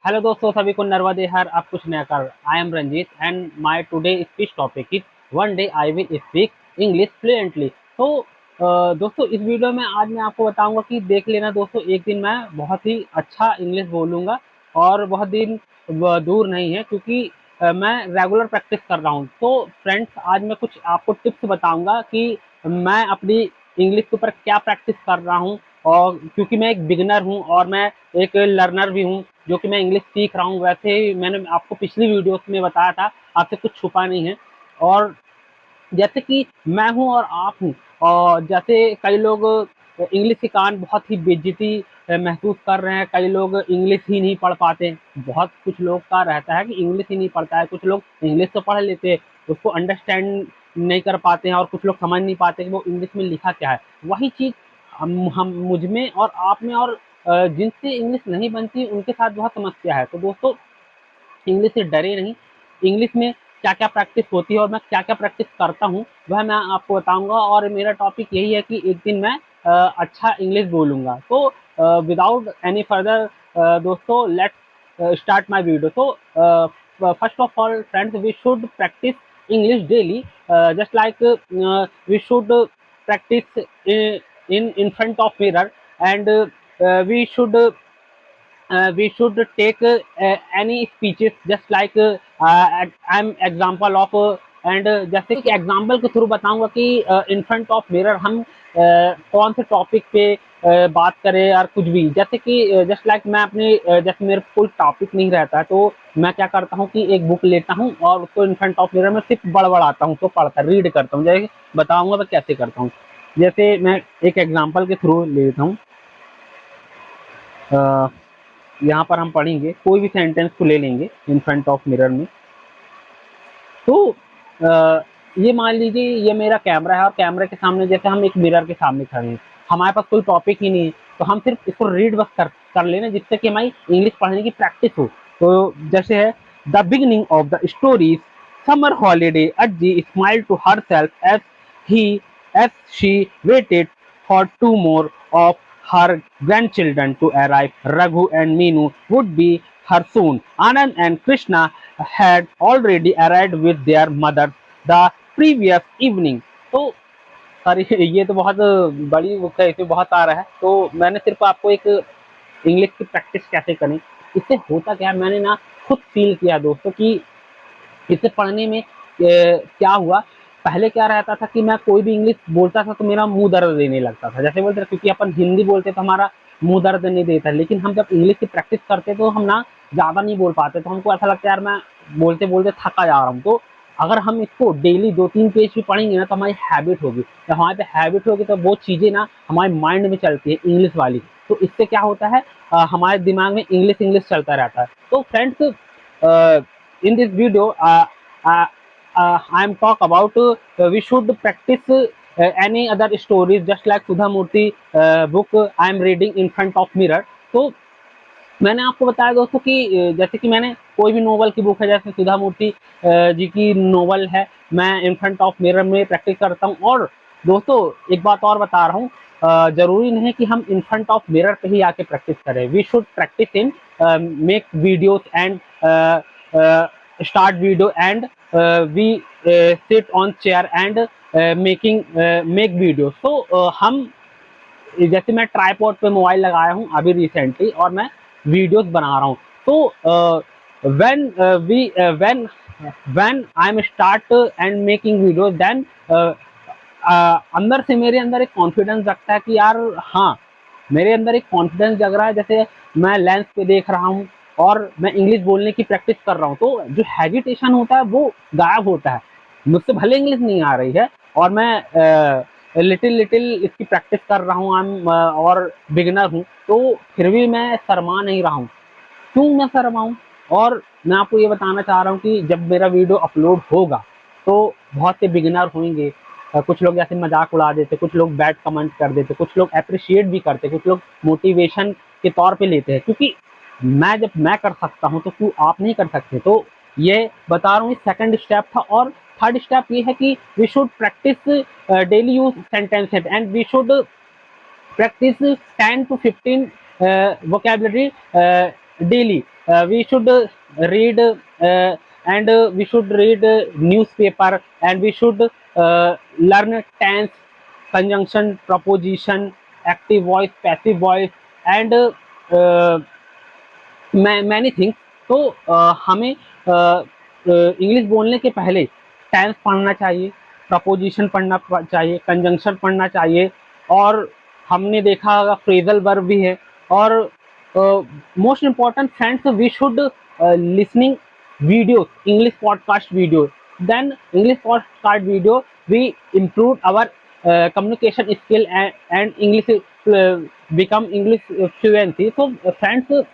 Hello दोस्तों, सभी को नर्मदे हर अब कुछ नया कर। I am Ranjit and my today speech topic is one day I will speak English fluently. तो दोस्तों, इस वीडियो में आज मैं आपको बताऊंगा कि देख लेना दोस्तों, एक दिन मैं बहुत ही अच्छा इंग्लिश बोलूंगा और बहुत दिन दूर नहीं है, क्योंकि मैं रेगुलर प्रैक्टिस कर रहा हूँ। तो फ्रेंड्स, आज मैं कुछ आपको टिप्स बताऊंगा कि मैं अपनी इंग्लिश के ऊपर क्या प्रैक्टिस कर रहा हूँ। और क्योंकि मैं एक बिगिनर हूँ और मैं एक लर्नर भी हूँ, जो कि मैं इंग्लिश सीख रहा हूँ। वैसे ही मैंने आपको पिछली वीडियोस में बताया था, आपसे कुछ छुपा नहीं है। और जैसे कि मैं हूँ और आप हूँ, और जैसे कई लोग इंग्लिश के कारण बहुत ही बेइज्जती महसूस कर रहे हैं। कई लोग इंग्लिश ही नहीं पढ़ पाते। बहुत कुछ लोग का रहता है कि इंग्लिश ही नहीं पढ़ता है। कुछ लोग इंग्लिश तो पढ़ लेते हैं, उसको अंडरस्टैंड नहीं कर पाते हैं, और कुछ लोग समझ नहीं पाते कि वो इंग्लिश में लिखा क्या है। वही चीज़ हम मुझ में और आप में, और जिनसे इंग्लिश नहीं बनती उनके साथ बहुत समस्या है। तो दोस्तों, इंग्लिश से डरे नहीं। इंग्लिश में क्या क्या प्रैक्टिस होती है और मैं क्या क्या प्रैक्टिस करता हूँ, वह मैं आपको बताऊंगा। और मेरा टॉपिक यही है कि एक दिन मैं अच्छा इंग्लिश बोलूंगा। तो विदाउट एनी फर्दर दोस्तों, लेट्स स्टार्ट माय वीडियो। तो first of all friends, we should practise English daily, just like we should practise in front of mirror, and we should take any speeches, just like I'm example of and जैसे कि example के through बताऊंगा कि in front of mirror हम कौन से topic पे बात करें, और कुछ भी। जैसे कि जस्ट लाइक मैं अपने जैसे मेरे कोई टॉपिक नहीं रहता है, तो मैं क्या करता हूँ कि एक बुक लेता हूँ और उसको इन फ्रंट ऑफ मिरर में सिर्फ बड़बड़ाता हूँ, तो पढ़ता रीड करता हूँ। जैसे बताऊंगा मैं कैसे करता हूँ। जैसे मैं एक एग्जाम्पल के थ्रू ले लेता हूँ। यहाँ पर हम पढ़ेंगे, कोई भी सेंटेंस को ले लेंगे इन फ्रंट ऑफ मिरर में। तो ये मान लीजिए ये मेरा कैमरा है, और कैमरे के सामने जैसे हम एक मिरर के सामने खड़े हैं, हमारे पास कोई टॉपिक ही नहीं है, तो हम सिर्फ इसको रीड बस कर लेना, जिससे कि हमारी इंग्लिश पढ़ने की प्रैक्टिस हो। तो जैसे है, the beginning of the stories summer holiday, Ajji smile to herself ही as she waited for two more of her grandchildren to arrive. Raghu and Meenu would be her soon. Anand and Krishna had already arrived with their mother the previous evening. तो sorry, ये तो बहुत बड़ी book है, इसमें बहुत सारा है। तो मैंने सिर्फ आपको एक इंग्लिश की प्रैक्टिस कैसे करें, इससे होता क्या है, मैंने ना खुद फील किया दोस्तों कि इसे पढ़ने में क्या हुआ। पहले क्या रहता था कि मैं कोई भी इंग्लिश बोलता था तो मेरा मुंह दर्द देने लगता था। जैसे बोलते, क्योंकि अपन हिंदी बोलते तो हमारा मुंह दर्द नहीं देता, लेकिन हम जब इंग्लिश की प्रैक्टिस करते तो हम ना ज़्यादा नहीं बोल पाते, तो हमको ऐसा लगता है यार मैं बोलते बोलते थका जा रहा हूँ। तो अगर हम इसको डेली 2-3 पेज भी पढ़ेंगे ना, तो हमारी हैबिट होगी। जब हमारे पे हैबिट होगी तो वो चीज़ें ना हमारे माइंड में चलती है, इंग्लिश वाली। तो इससे क्या होता है, हमारे दिमाग में इंग्लिश इंग्लिश चलता रहता है। तो friends, in this video uh, I am talk about we should practice any other stories, just like Sudha Murti book I am reading in front of mirror। तो मैंने आपको बताया दोस्तों कि जैसे कि मैंने कोई भी नोवेल की बुक है, जैसे सुधा मूर्ति जी की नोवेल है, मैं इन फ्रंट ऑफ मिरर में प्रैक्टिस करता हूँ। और दोस्तों, एक बात और बता रहा हूँ, जरूरी नहीं है कि हम इन फ्रंट ऑफ मिरर पे ही आके प्रैक्टिस करें। We should practise in make videos and start video and we sit on chair and making make video. तो हम जैसे मैं ट्राईपॉड पे मोबाइल लगाया हूँ अभी रिसेंटली, और मैं वीडियोस बना रहा हूँ। तो when we when when I am start and making videos, then अंदर से मेरे अंदर एक कॉन्फिडेंस जगता है कि यार हाँ, मेरे अंदर एक कॉन्फिडेंस जग रहा है। जैसे मैं लेंस पे देख रहा हूँ और मैं इंग्लिश बोलने की प्रैक्टिस कर रहा हूँ, तो जो हेजिटेशन होता है वो गायब होता है। मुझसे भले इंग्लिश नहीं आ रही है, और मैं लिटिल लिटिल इसकी प्रैक्टिस कर रहा हूँ, और बिगिनर हूँ, तो फिर भी मैं शर्मा नहीं रहा हूँ। क्यों मैं शर्माऊँ? और मैं आपको ये बताना चाह रहा हूँ कि जब मेरा वीडियो अपलोड होगा, तो बहुत से बिगिनर होंगे। कुछ लोग ऐसे मजाक उड़ा देते, कुछ लोग बैड कमेंट कर देते, कुछ लोग अप्रिशिएट भी करते, कुछ लोग मोटिवेशन के तौर पे लेते हैं। क्योंकि जब मैं कर सकता हूँ तो क्यों आप नहीं कर सकते? तो ये बता रहा हूँ, सेकंड स्टेप था। और थर्ड स्टेप ये है कि we should practice daily use sentences, and we should practice 10 to 15 vocabulary daily. We should read and we should read newspaper, and we should learn tense, conjunction, proposition, active voice, passive voice, and many things. तो हमें English बोलने के पहले tense पढ़ना चाहिए, preposition पढ़ना चाहिए, conjunction पढ़ना चाहिए, और हमने देखा होगा फ्रेजल वर्ब भी है। और most important friends, we should listening video, English podcast video, then English podcast video we improve our communication skill and English become English fluency. तो फ्रेंड्स,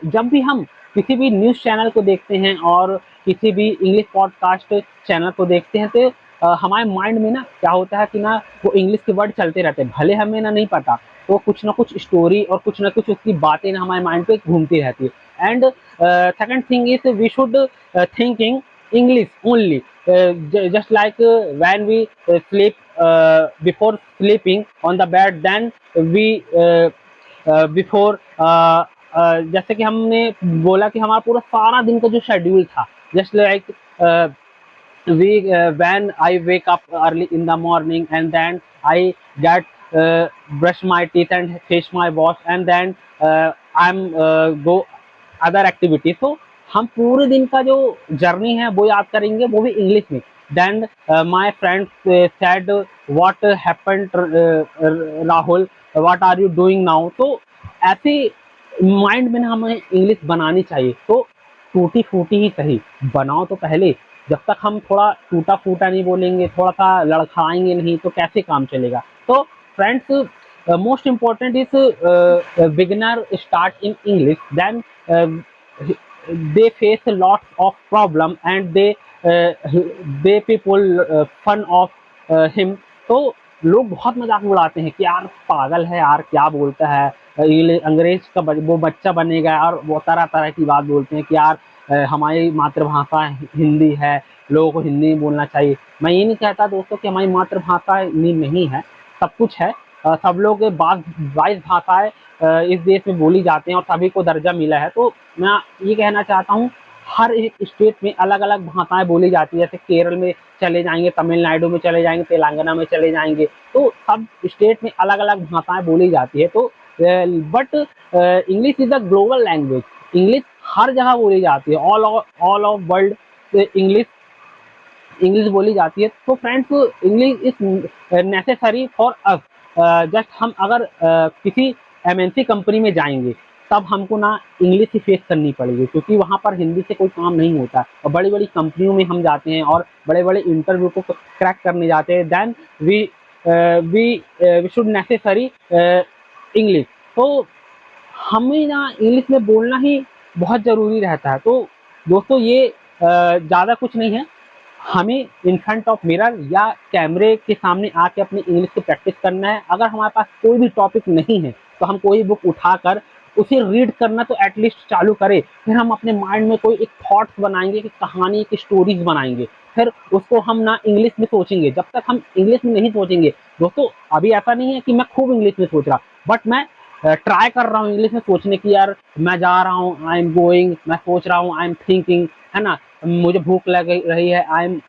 जब भी हम किसी भी न्यूज़ चैनल को देखते हैं और किसी भी इंग्लिश पॉडकास्ट चैनल को देखते हैं, तो हमारे माइंड में ना क्या होता है कि ना वो इंग्लिश के वर्ड चलते रहते हैं, भले हमें ना नहीं पता, तो कुछ ना कुछ स्टोरी और कुछ ना कुछ उसकी बातें ना हमारे माइंड पे घूमती रहती है। And second thing is we should thinking English only, just like when we sleep, before sleeping on the bed, then we before जैसे कि हमने बोला कि हमारा पूरा सारा दिन का जो शेड्यूल था, just like we when I wake up early in the morning, and then I get brush my teeth and face my wash, and then I'm go other activity. तो हम पूरे दिन का जो जर्नी है वो याद करेंगे, वो भी इंग्लिश में। Then my friend said what happened Rahul, what are you doing now. तो ऐसे माइंड में ना हमें इंग्लिश बनानी चाहिए। तो टूटी फूटी ही सही, बनाओ तो पहले। जब तक हम थोड़ा टूटा फूटा नहीं बोलेंगे, थोड़ा सा लड़खड़ाएंगे नहीं, तो कैसे काम चलेगा। तो friends, most important is beginner start in English, then they face lots of problem, and they people fun of him। तो लोग बहुत मजाक उड़ाते हैं कि यार पागल है यार, क्या बोलता है, ये अंग्रेज का वो बच्चा बनेगा, और वो तरह तरह की बात बोलते हैं कि यार हमारी मातृभाषा हिंदी है, लोगों को हिंदी में बोलना चाहिए। मैं ये नहीं कहता दोस्तों कि हमारी मातृभाषा हिंदी नहीं है, सब कुछ है। सब लोग 22 भाषाएं इस देश में बोली जाती हैं और सभी को दर्जा मिला है। तो मैं ये कहना चाहता हूँ, हर एक स्टेट में अलग अलग भाषाएं बोली जाती है। जैसे केरल में चले जाएंगे, तमिलनाडु में चले जाएंगे, तेलंगाना में चले जाएंगे, तो सब स्टेट में अलग अलग भाषाएं बोली जाती है। तो but English is a global language, English हर जगह बोली जाती है, all of world English English बोली जाती है। तो friends, English is necessary for us. Just हम अगर किसी एमएनसी कंपनी में जाएंगे, तब हमको ना इंग्लिश ही फेस करनी पड़ेगी, क्योंकि वहाँ पर हिंदी से कोई काम नहीं होता। और बड़ी बड़ी कंपनियों में हम जाते हैं और बड़े बड़े इंटरव्यू को क्रैक करने जाते हैं, then we should necessary English. तो हमें ना इंग्लिश में बोलना ही बहुत ज़रूरी रहता है। तो दोस्तों, ये ज़्यादा कुछ नहीं है, हमें इन फ्रंट ऑफ मिरर या कैमरे के सामने आके अपनी इंग्लिश की प्रैक्टिस करना है। अगर हमारे पास कोई भी टॉपिक नहीं है, तो हम कोई बुक उठाकर उसे रीड करना तो एटलीस्ट चालू करें। फिर हम अपने माइंड में कोई एक थॉट्स बनाएंगे, कि कहानी की स्टोरीज बनाएंगे, फिर उसको हम ना इंग्लिश में सोचेंगे। जब तक हम इंग्लिश में नहीं सोचेंगे दोस्तों, अभी ऐसा नहीं है कि मैं खूब इंग्लिश में सोच रहा, बट मैं ट्राई कर रहा हूँ इंग्लिश में सोचने की। यार मैं जा रहा हूँ, आई एम गोइंग, मैं सोच रहा हूँ, आई एम थिंकिंग, है ना, मुझे भूख लग रही है, आई एम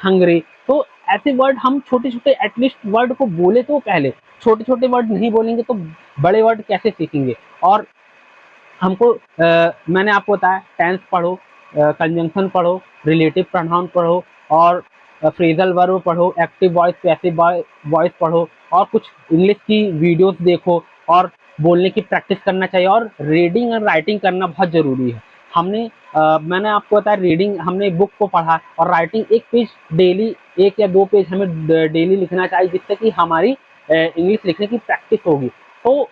हंग्री। तो ऐसे वर्ड हम छोटे छोटे एटलीस्ट वर्ड को बोले, तो पहले छोटे छोटे वर्ड नहीं बोलेंगे तो बड़े वर्ड कैसे सीखेंगे। और हमको मैंने आपको बताया, टेंस पढ़ो, कंजंक्शन पढ़ो, रिलेटिव प्रोनाउन पढ़ो, और फ्रेजल वर्ब पढ़ो, एक्टिव वॉइस, पैसिव वॉइस पढ़ो, और कुछ इंग्लिश की वीडियोस देखो, और बोलने की प्रैक्टिस करना चाहिए। और रीडिंग और राइटिंग करना बहुत ज़रूरी है। मैंने आपको बताया, रीडिंग हमने बुक को पढ़ा, और राइटिंग एक पेज डेली, 1 या 2 पेज हमें डेली लिखना चाहिए, जिससे कि हमारी इंग्लिश लिखने की प्रैक्टिस होगी। तो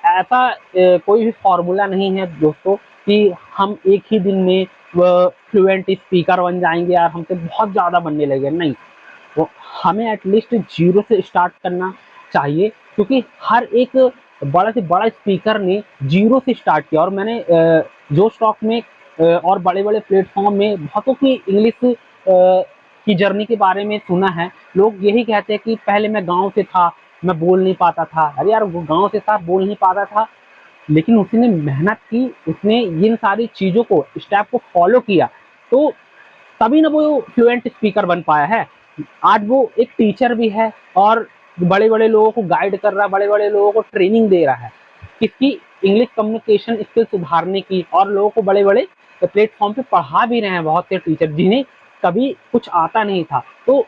ऐसा कोई भी फॉर्मूला नहीं है दोस्तों कि हम एक ही दिन में फ्लुएंट स्पीकर बन जाएंगे, यार हमसे बहुत ज़्यादा बनने लगे, नहीं। वो हमें एटलीस्ट जीरो से स्टार्ट करना चाहिए, क्योंकि हर एक बड़ा से बड़ा स्पीकर ने जीरो से स्टार्ट किया। और मैंने जो स्टॉक में और बड़े बड़े प्लेटफॉर्म में बहुतों की इंग्लिश की जर्नी के बारे में सुना है। लोग यही कहते हैं कि पहले मैं गांव से था, मैं बोल नहीं पाता था। अरे यार, वो गांव से था, बोल नहीं पाता था, लेकिन उसने मेहनत की, उसने इन सारी चीज़ों को, स्टेप को फॉलो किया, तो तभी ना वो फ्लुएंट स्पीकर बन पाया है। आज वो एक टीचर भी है और बड़े-बड़े लोगों को गाइड कर रहा है, बड़े-बड़े लोगों को ट्रेनिंग दे रहा है, किसकी, इंग्लिश कम्युनिकेशन स्किल सुधारने की, और लोगों को बड़े-बड़े प्लेटफ़ॉर्म पे पढ़ा भी रहे हैं बहुत से टीचर जिन्हें कभी कुछ आता नहीं था। तो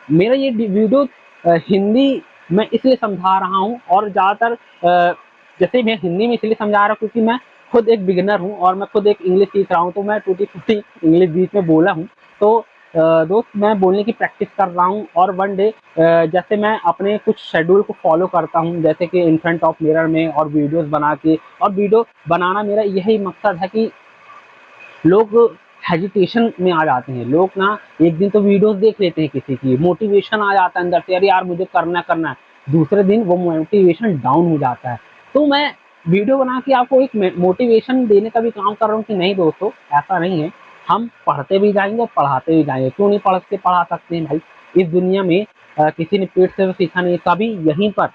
मेरा ये वीडियो हिंदी में इसलिए समझा रहा हूँ, और ज़्यादातर जैसे मैं हिंदी में इसलिए समझा रहा हूँ क्योंकि मैं खुद एक बिगिनर हूँ और मैं खुद एक इंग्लिश सीख रहा हूँ, तो मैं टूटी-फूटी इंग्लिश बीच में बोला हूँ। तो दोस्त, मैं बोलने की प्रैक्टिस कर रहा हूँ, और वन डे जैसे मैं अपने कुछ शेड्यूल को फॉलो करता हूँ, जैसे कि इन फ्रंट ऑफ मिरर में और वीडियोज़ बना के, और वीडियो बनाना मेरा यही मकसद है कि लोग हेजिटेशन में आ जाते हैं। लोग ना एक दिन तो वीडियोज़ देख लेते हैं किसी की, मोटिवेशन आ जाता है अंदर से, अरे यार मुझे करना है। दूसरे दिन वो मोटिवेशन डाउन हो जाता है। तो मैं वीडियो बना के आपको एक मोटिवेशन देने का भी काम कर रहा हूँ कि नहीं दोस्तों, ऐसा नहीं है। हम पढ़ते भी जाएँगे और पढ़ाते भी जाएँगे। क्यों नहीं पढ़ के पढ़ा सकते हैं भाई? इस दुनिया में किसी ने पेट से तो सीखा नहीं, सभी यहीं पर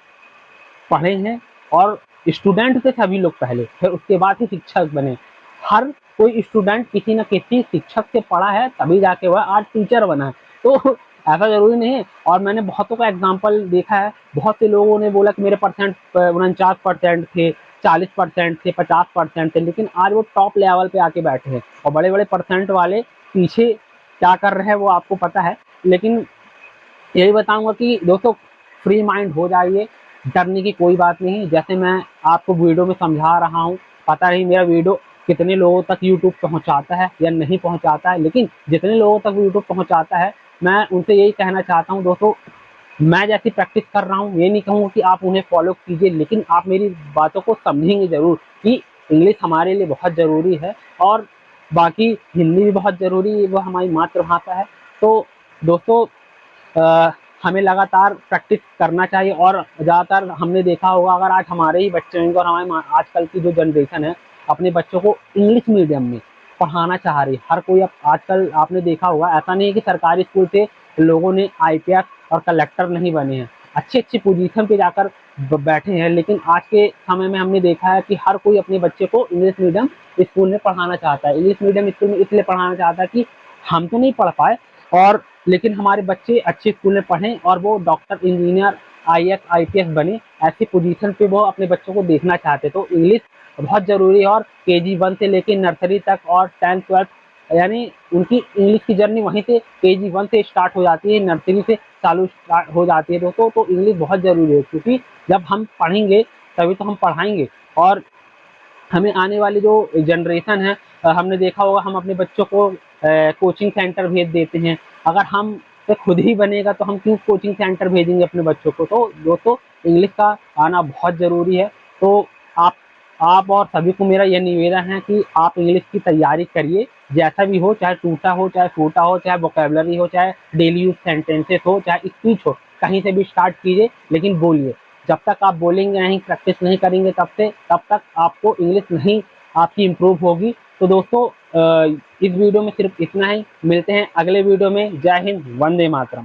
पढ़े हैं, और स्टूडेंट थे सभी लोग पहले, फिर उसके बाद ही शिक्षक बने। हर कोई स्टूडेंट किसी न किसी शिक्षक से पढ़ा है, तभी जाके वह आज टीचर बना है। तो ऐसा ज़रूरी नहीं है, और मैंने बहुतों का एग्ज़ाम्पल देखा है, बहुत से लोगों ने बोला कि मेरे परसेंट 49% थे, 40% थे, 50% थे, लेकिन आज वो टॉप लेवल पे आके बैठे हैं, और बड़े-बड़े परसेंट वाले पीछे क्या कर रहे हैं वो आपको पता है। लेकिन यही बताऊँगा कि दोस्तों, फ्री माइंड हो जाइए, डरने की कोई बात नहीं है। जैसे मैं आपको वीडियो में समझा रहा हूँ, पता नहीं मेरा वीडियो कितने लोगों तक यूट्यूब पहुँचाता है या नहीं पहुँचाता है, लेकिन जितने लोगों तक यूट्यूब पहुँचाता है, मैं उनसे यही कहना चाहता हूँ दोस्तों, मैं जैसी प्रैक्टिस कर रहा हूँ, ये नहीं कहूँगा कि आप उन्हें फ़ॉलो कीजिए, लेकिन आप मेरी बातों को समझेंगे ज़रूर कि इंग्लिश हमारे लिए बहुत ज़रूरी है, और बाकी हिंदी भी बहुत ज़रूरी है, वो हमारी मातृभाषा है। तो दोस्तों, हमें लगातार प्रैक्टिस करना चाहिए, और ज़्यादातर हमने देखा होगा, अगर आज हमारे ही बच्चे होंगे और हमारे आजकल की जो जनरेशन है अपने बच्चों को इंग्लिश मीडियम में पढ़ाना चाह रही है। हर कोई अब आजकल आपने देखा होगा, ऐसा नहीं है कि सरकारी स्कूल से लोगों ने आईपीएस और कलेक्टर नहीं बने हैं, अच्छी अच्छी पोजीशन पे जाकर बैठे हैं, लेकिन आज के समय में हमने देखा है कि हर कोई अपने बच्चे को इंग्लिश मीडियम स्कूल में पढ़ाना चाहता है। इंग्लिश मीडियम स्कूल में इसलिए पढ़ाना चाहता है कि हम तो नहीं पढ़ पाए, और लेकिन हमारे बच्चे अच्छे स्कूल में पढ़ें और वो डॉक्टर, इंजीनियर, आईएएस, आईपीएस बने, ऐसी पोजीशन पे वो अपने बच्चों को देखना चाहते हैं। तो इंग्लिश बहुत ज़रूरी है, और केजी 1 से लेके नर्सरी तक और 10th-12th, यानी उनकी इंग्लिश की जर्नी वहीं से केजी 1 से स्टार्ट हो जाती है, नर्सरी से चालू स्टार्ट हो जाती है दोस्तों। तो इंग्लिश बहुत ज़रूरी है, क्योंकि जब हम पढ़ेंगे तभी तो हम पढ़ाएँगे, और हमें आने वाली जो जनरेशन है, हमने देखा होगा, हम अपने बच्चों को कोचिंग सेंटर भेज देते हैं। अगर हम से खुद ही बनेगा तो हम क्यों कोचिंग सेंटर भेजेंगे अपने बच्चों को? तो दोस्तों, इंग्लिश का आना बहुत ज़रूरी है। तो आप आप और सभी को मेरा यह निवेदन है कि आप इंग्लिश की तैयारी करिए, जैसा भी हो, चाहे टूटा हो, चाहे फूटा हो, चाहे वोकैब्युलरी हो, चाहे डेली यूज़ सेंटेंसेस हो, चाहे स्पीच हो, कहीं से भी स्टार्ट कीजिए, लेकिन बोलिए। जब तक आप बोलेंगे नहीं, प्रैक्टिस नहीं करेंगे, तब तक आपको इंग्लिश नहीं आपकी इम्प्रूव होगी। तो दोस्तों, इस वीडियो में सिर्फ इतना ही। मिलते हैं अगले वीडियो में। जय हिंद, वंदे मातरम।